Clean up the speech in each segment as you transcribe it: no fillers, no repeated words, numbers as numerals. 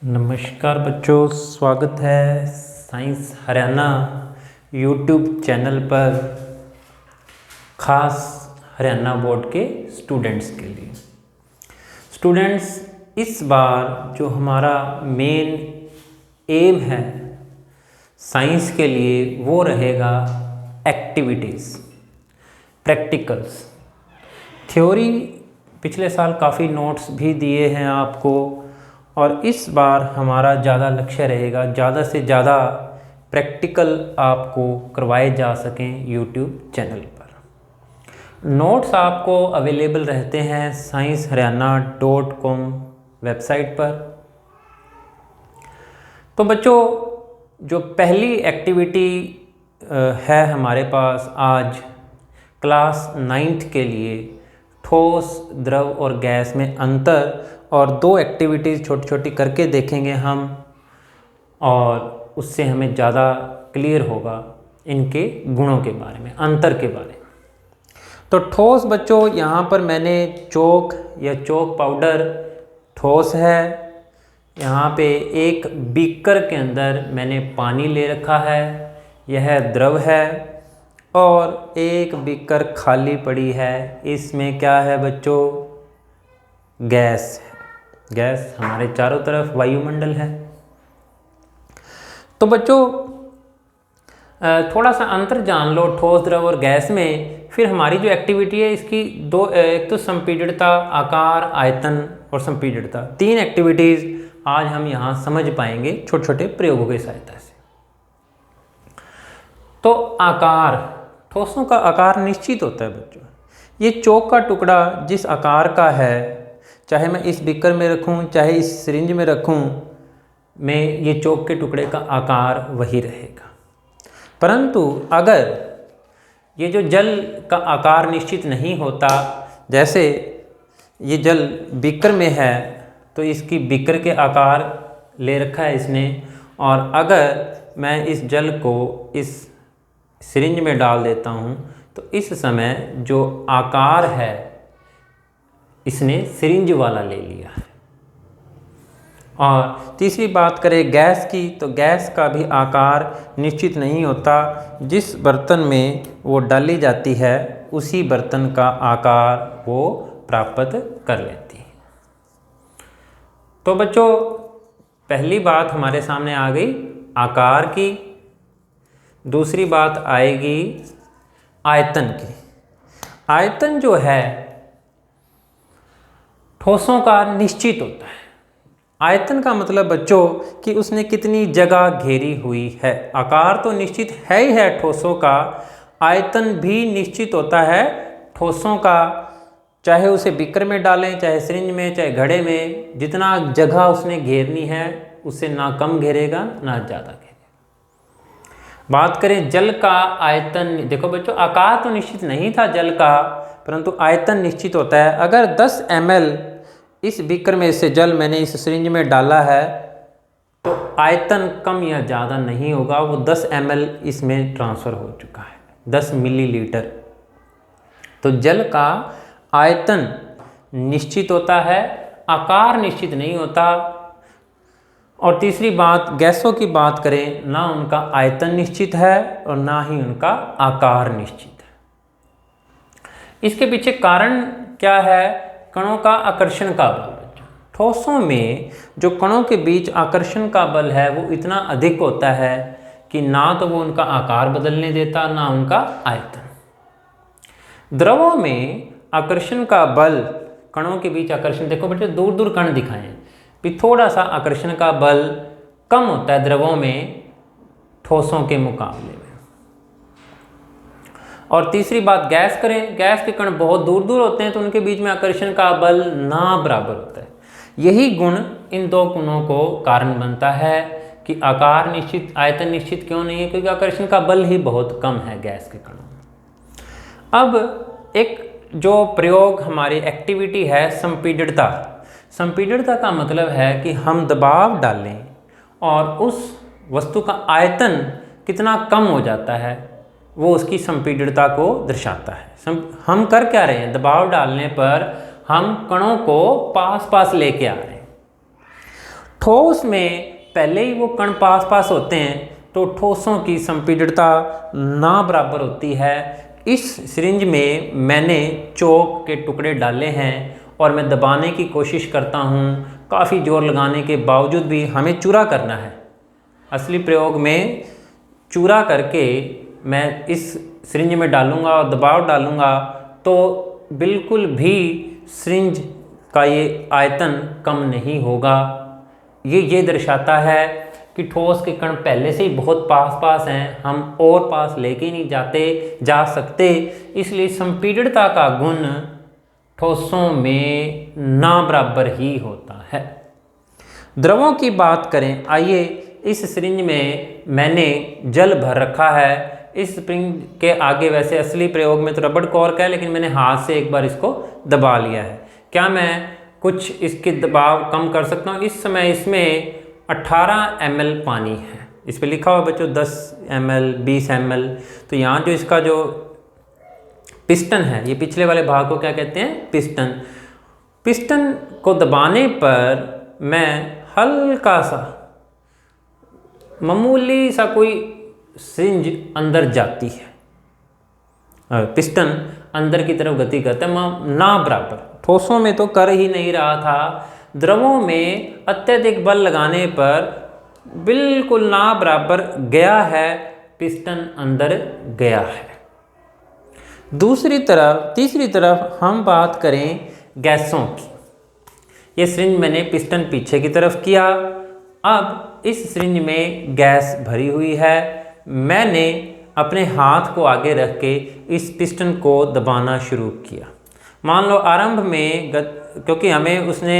नमस्कार बच्चों, स्वागत है साइंस हरियाणा यूट्यूब चैनल पर खास हरियाणा बोर्ड के स्टूडेंट्स के लिए। स्टूडेंट्स, इस बार जो हमारा मेन एम है साइंस के लिए वो रहेगा एक्टिविटीज़, प्रैक्टिकल्स। थ्योरी पिछले साल काफ़ी नोट्स भी दिए हैं आपको, और इस बार हमारा ज़्यादा लक्ष्य रहेगा ज़्यादा से ज़्यादा प्रैक्टिकल आपको करवाए जा सकें यूट्यूब चैनल पर। नोट्स आपको अवेलेबल रहते हैं sciencehariana.com वेबसाइट पर। तो बच्चों, जो पहली एक्टिविटी है हमारे पास आज क्लास 9th के लिए, ठोस, द्रव और गैस में अंतर, और दो एक्टिविटीज़ छोटी छोटी करके देखेंगे हम, और उससे हमें ज़्यादा क्लियर होगा इनके गुणों के बारे में, अंतर के बारे में। तो ठोस बच्चों, यहाँ पर मैंने चौक या चौक पाउडर ठोस है। यहाँ पे एक बीकर के अंदर मैंने पानी ले रखा है, यह द्रव है, और एक बीकर खाली पड़ी है, इसमें क्या है बच्चों? गैस है। गैस हमारे चारों तरफ वायुमंडल है। तो बच्चों, थोड़ा सा अंतर जान लो ठोस, द्रव और गैस में। फिर हमारी जो एक्टिविटी है इसकी दो, एक तो संपीड़ितता, आकार, आयतन और संपीड़ितता, 3 एक्टिविटीज़ आज हम यहाँ समझ पाएंगे छोटे छोटे प्रयोगों की सहायता से। तो आकार, ठोसों का आकार निश्चित होता है बच्चों। ये चौक का टुकड़ा जिस आकार का है, चाहे मैं इस बीकर में रखूं चाहे इस सिरिंज में रखूं, में ये चौक के टुकड़े का आकार वही रहेगा। परंतु अगर ये जो जल का आकार निश्चित नहीं होता, जैसे ये जल बीकर में है तो इसकी बीकर के आकार ले रखा है इसने, और अगर मैं इस जल को इस सिरिंज में डाल देता हूँ तो इस समय जो आकार है इसने सिरिंज वाला ले लिया है। और तीसरी बात करें गैस की, तो गैस का भी आकार निश्चित नहीं होता। जिस बर्तन में वो डाली जाती है उसी बर्तन का आकार वो प्राप्त कर लेती है। तो बच्चों, पहली बात हमारे सामने आ गई आकार की। दूसरी बात आएगी आयतन की। आयतन जो है ठोसों का निश्चित होता है। आयतन का मतलब बच्चों कि उसने कितनी जगह घेरी हुई है। आकार तो निश्चित है ही है ठोसों का, आयतन भी निश्चित होता है ठोसों का। चाहे उसे बीकर में डालें, चाहे सिरिंज में, चाहे घड़े में, जितना जगह उसने घेरनी है उससे ना कम घेरेगा ना ज़्यादा घेरेगा। बात करें जल का आयतन, देखो बच्चों, आकार तो निश्चित नहीं था जल का, परंतु आयतन निश्चित होता है। अगर 10 ml इस बीकर में से जल मैंने इस सिरिंज में डाला है तो आयतन कम या ज़्यादा नहीं होगा, वो 10 ml इसमें ट्रांसफ़र हो चुका है, 10 मिलीलीटर। तो जल का आयतन निश्चित होता है, आकार निश्चित नहीं होता। और तीसरी बात, गैसों की बात करें, ना उनका आयतन निश्चित है और ना ही उनका आकार निश्चित है। इसके पीछे कारण क्या है? कणों का आकर्षण का बल। ठोसों में जो कणों के बीच आकर्षण का बल है वो इतना अधिक होता है कि ना तो वो उनका आकार बदलने देता, ना उनका आयतन। द्रवों में आकर्षण का बल, कणों के बीच आकर्षण, देखो बेटे दूर दूर कण दिखाएं, भी थोड़ा सा आकर्षण का बल कम होता है द्रवों में ठोसों के मुकाबले में। और तीसरी बात गैस करें, गैस के कण बहुत दूर दूर होते हैं तो उनके बीच में आकर्षण का बल ना बराबर होता है। यही गुण इन दो गुणों को कारण बनता है कि आकार निश्चित, आयतन निश्चित क्यों नहीं है, क्योंकि आकर्षण का बल ही बहुत कम है गैस के कणों में। अब एक जो प्रयोग हमारी एक्टिविटी है संपीड़ितता। संपीड़ितता का मतलब है कि हम दबाव डालें और उस वस्तु का आयतन कितना कम हो जाता है, वो उसकी संपीड़ितता को दर्शाता है। हम कर क्या रहे हैं? दबाव डालने पर हम कणों को पास पास लेके आ रहे हैं। ठोस में पहले ही वो कण पास पास होते हैं तो ठोसों की संपीड़ितता ना बराबर होती है। इस सिरिंज में मैंने चौक के टुकड़े डाले हैं और मैं दबाने की कोशिश करता हूँ। काफ़ी जोर लगाने के बावजूद भी हमें चूरा करना है। असली प्रयोग में चूरा करके मैं इस सिरिंज में डालूँगा और दबाव डालूँगा तो बिल्कुल भी सिरिंज का ये आयतन कम नहीं होगा। ये दर्शाता है कि ठोस के कण पहले से ही बहुत पास पास हैं, हम और पास लेके नहीं जा सकते। इसलिए संपीड़ितता का गुण ठोसों में ना बराबर ही होता है। द्रवों की बात करें, आइए इस सिरिंज में मैंने जल भर रखा है। इस स्प्रिंग के आगे वैसे असली प्रयोग में तो रबड़ कॉर्क है, लेकिन मैंने हाथ से एक बार इसको दबा लिया है। क्या मैं कुछ इसके दबाव कम कर सकता हूँ? इस समय इसमें 18 ml पानी है। इस पर लिखा हुआ बच्चों 10 ml 20 ml। तो यहाँ जो इसका जो पिस्टन है, ये पिछले वाले भाग को क्या कहते हैं? पिस्टन। पिस्टन को दबाने पर मैं हल्का सा मामूली सा कोई सिरिंज अंदर जाती है। पिस्टन अंदर की तरफ गति करता है ना बराबर। ठोसों में तो कर ही नहीं रहा था, द्रवों में अत्यधिक बल लगाने पर बिल्कुल ना बराबर गया है, पिस्टन अंदर गया है। तीसरी तरफ हम बात करें गैसों की। ये सिरिंज मैंने पिस्टन पीछे की तरफ किया। अब इस सिरिंज में गैस भरी हुई है। मैंने अपने हाथ को आगे रख के इस पिस्टन को दबाना शुरू किया। मान लो आरंभ में क्योंकि हमें उसने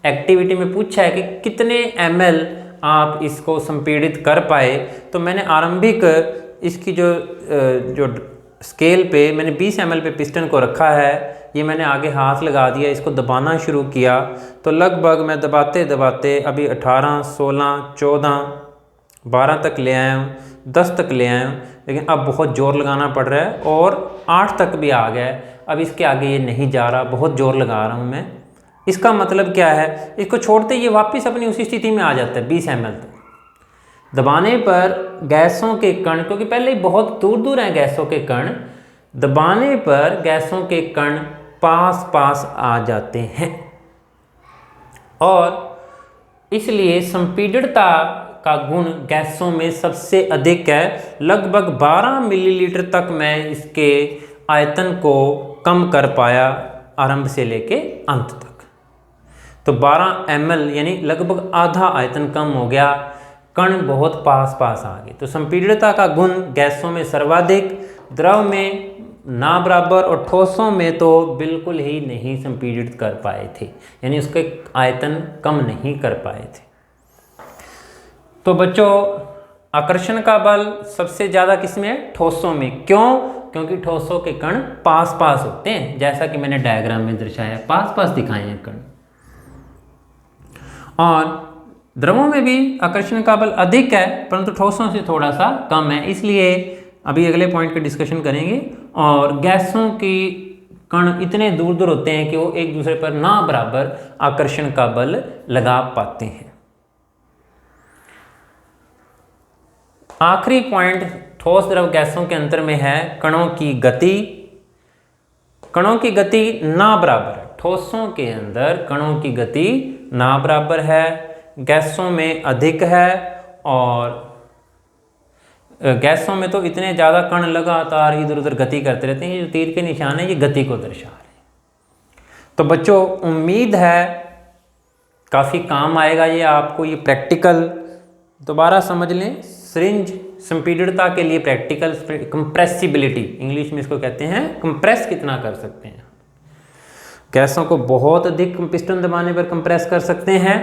एक्टिविटी में पूछा है कि कितने ml आप इसको संपीड़ित कर पाए, तो मैंने आरंभिक इसकी जो स्केल पे मैंने 20 ml पे पिस्टन को रखा है। ये मैंने आगे हाथ लगा दिया, इसको दबाना शुरू किया तो लगभग मैं दबाते दबाते अभी 18, 16, 14, 12 तक ले आया हूँ, 10 तक ले आया हूँ, लेकिन अब बहुत ज़ोर लगाना पड़ रहा है और 8 तक भी आ गया है। अब इसके आगे ये नहीं जा रहा, बहुत ज़ोर लगा रहा हूँ मैं। इसका मतलब क्या है? इसको छोड़ते ये वापस अपनी उसी स्थिति में आ जाता है 20 ml तक। दबाने पर गैसों के कण, क्योंकि पहले ही बहुत दूर दूर हैं गैसों के कण, दबाने पर गैसों के कण पास पास आ जाते हैं और इसलिए संपीड़ितता का गुण गैसों में सबसे अधिक है। लगभग 12 मिलीलीटर तक मैं इसके आयतन को कम कर पाया आरंभ से लेके अंत तक। तो 12 ml यानी लगभग आधा आयतन कम हो गया, कण बहुत पास पास आ गए। तो संपीड़ितता का गुण गैसों में सर्वाधिक, द्रव में ना बराबर और ठोसों में तो बिल्कुल ही नहीं संपीड़ित कर पाए थे, यानी उसके आयतन कम नहीं कर पाए थे। तो बच्चों आकर्षण का बल सबसे ज़्यादा किसमें है? ठोसों में। क्यों? क्योंकि ठोसों के कण पास पास होते हैं, जैसा कि मैंने डायग्राम में दर्शाया, पास पास दिखाए हैं कण। और द्रवों में भी आकर्षण का बल अधिक है, परंतु ठोसों से थोड़ा सा कम है। इसलिए अभी अगले पॉइंट का डिस्कशन करेंगे। और गैसों की कण इतने दूर दूर होते हैं कि वो एक दूसरे पर ना बराबर आकर्षण का बल लगा पाते हैं। आखिरी पॉइंट ठोस द्रव गैसों के अंतर में है कणों की गति। कणों की गति ना बराबर है। ठोसों के अंदर कणों की गति ना बराबर है, गैसों में अधिक है। और गैसों में तो इतने ज़्यादा कण लगातार इधर उधर गति करते रहते हैं। ये जो तीर के निशान है ये गति को दर्शा रहे हैं। तो बच्चों उम्मीद है काफ़ी काम आएगा ये आपको। ये प्रैक्टिकल दोबारा समझ लें। सिरिंज संपीड़ितता के लिए प्रैक्टिकल, कंप्रेसिबिलिटी इंग्लिश में इसको कहते हैं, कंप्रेस कितना कर सकते हैं। गैसों को बहुत अधिक पिस्टन दबाने पर कंप्रेस कर सकते हैं,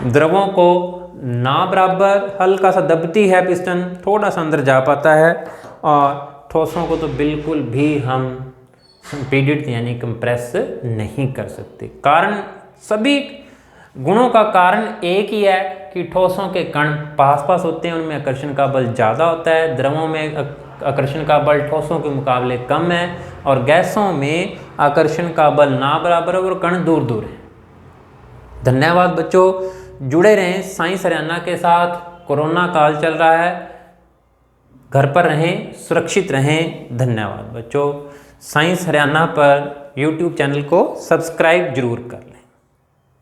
द्रवों को ना बराबर हल्का सा दबती है पिस्टन, थोड़ा सा अंदर जा पाता है, और ठोसों को तो बिल्कुल भी हम संपीड़ित यानी कंप्रेस नहीं कर सकते। कारण, सभी गुणों का कारण एक ही है कि ठोसों के कण पास पास होते हैं, उनमें आकर्षण का बल ज़्यादा होता है, द्रवों में आकर्षण का बल ठोसों के मुकाबले कम है, और गैसों में आकर्षण का बल ना बराबर है और कण दूर दूर है। धन्यवाद बच्चों। जुड़े रहें साइंस हरियाणा के साथ। कोरोना काल चल रहा है, घर पर रहें, सुरक्षित रहें। धन्यवाद बच्चों। साइंस हरियाणा पर यूट्यूब चैनल को सब्सक्राइब जरूर कर लें।